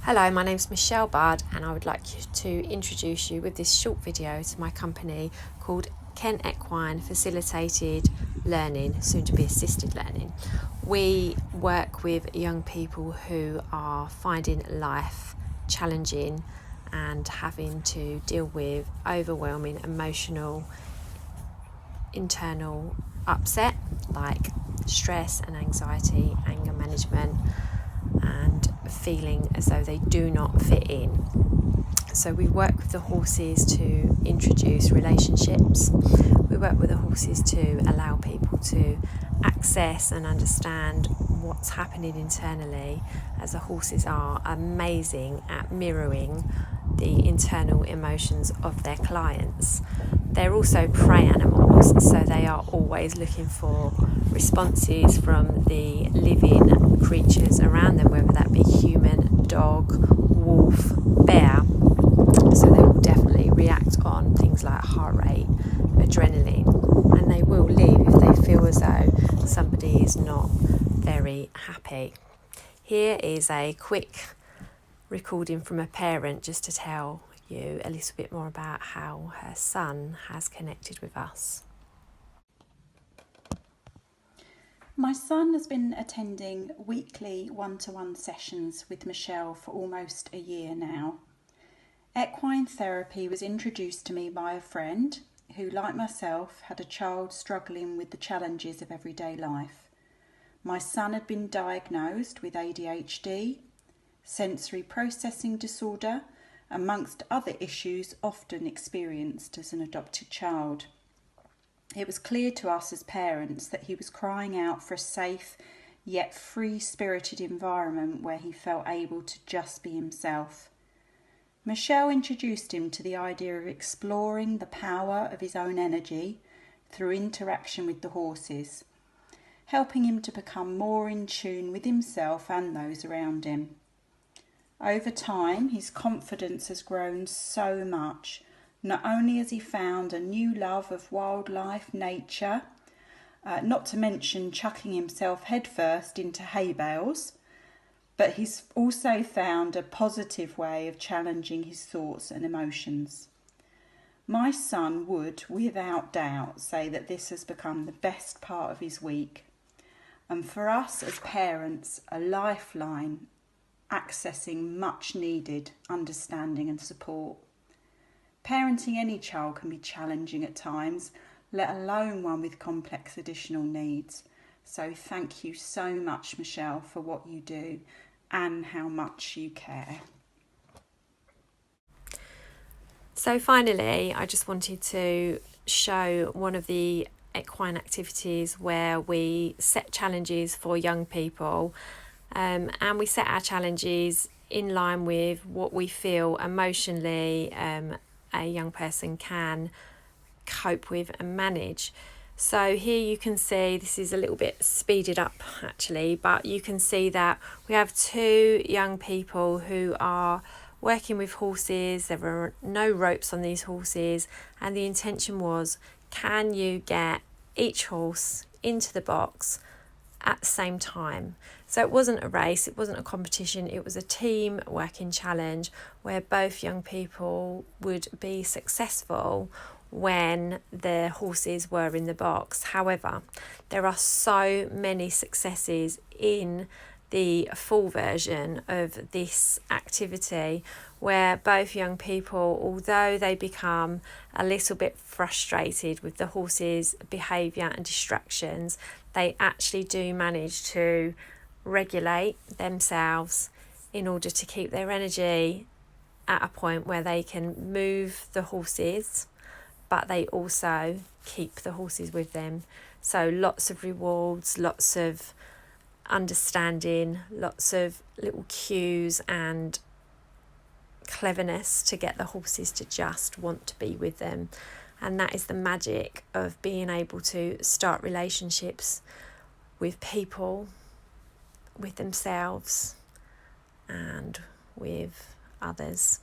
Hello, my name's Michelle Budd and I would like to introduce you with this short video to my company called Kent Equine Facilitated Learning, soon to be assisted learning. We work with young people who are finding life challenging and having to deal with overwhelming emotional internal upset like stress and anxiety, anger management, and feeling as though they do not fit in. So we work with the horses to introduce relationships. We work with the horses to allow people to access and understand what's happening internally, as the horses are amazing at mirroring the internal emotions of their clients. They're also prey animals, so they are always looking for responses from the living creatures around them, whether that be human, dog, wolf, bear. So they will definitely react on things like heart rate, adrenaline, and they will leave if they feel as though somebody is not very happy. Here is a quick recording from a parent just to tell you a little bit more about how her son has connected with us. My son has been attending weekly one-to-one sessions with Michelle for almost a year now. Equine therapy was introduced to me by a friend who, like myself, had a child struggling with the challenges of everyday life. My son had been diagnosed with ADHD, sensory processing disorder, amongst other issues often experienced as an adopted child. It was clear to us as parents that he was crying out for a safe yet free-spirited environment where he felt able to just be himself. Michelle introduced him to the idea of exploring the power of his own energy through interaction with the horses, helping him to become more in tune with himself and those around him. Over time, his confidence has grown so much. Not only has he found a new love of wildlife, nature, not to mention chucking himself headfirst into hay bales, but he's also found a positive way of challenging his thoughts and emotions. My son would, without doubt, say that this has become the best part of his week. And for us as parents, a lifeline accessing much needed understanding and support. Parenting any child can be challenging at times, let alone one with complex additional needs. So thank you so much, Michelle, for what you do and how much you care. So finally, I just wanted to show one of the equine activities where we set challenges for young people, and we set our challenges in line with what we feel emotionally a young person can cope with and manage. So here you can see, this is a little bit speeded up actually, but you can see that we have two young people who are working with horses. There are no ropes on these horses, and the intention was, can you get each horse into the box at the same time? So it wasn't a race, it wasn't a competition, it was a team working challenge where both young people would be successful when the horses were in the box. However, there are so many successes in the full version of this activity where both young people, although they become a little bit frustrated with the horses' behaviour and distractions, they actually do manage to regulate themselves in order to keep their energy at a point where they can move the horses, but they also keep the horses with them. So lots of rewards, lots of understanding, lots of little cues and cleverness to get the horses to just want to be with them. And that is the magic of being able to start relationships with people, with themselves, and with others.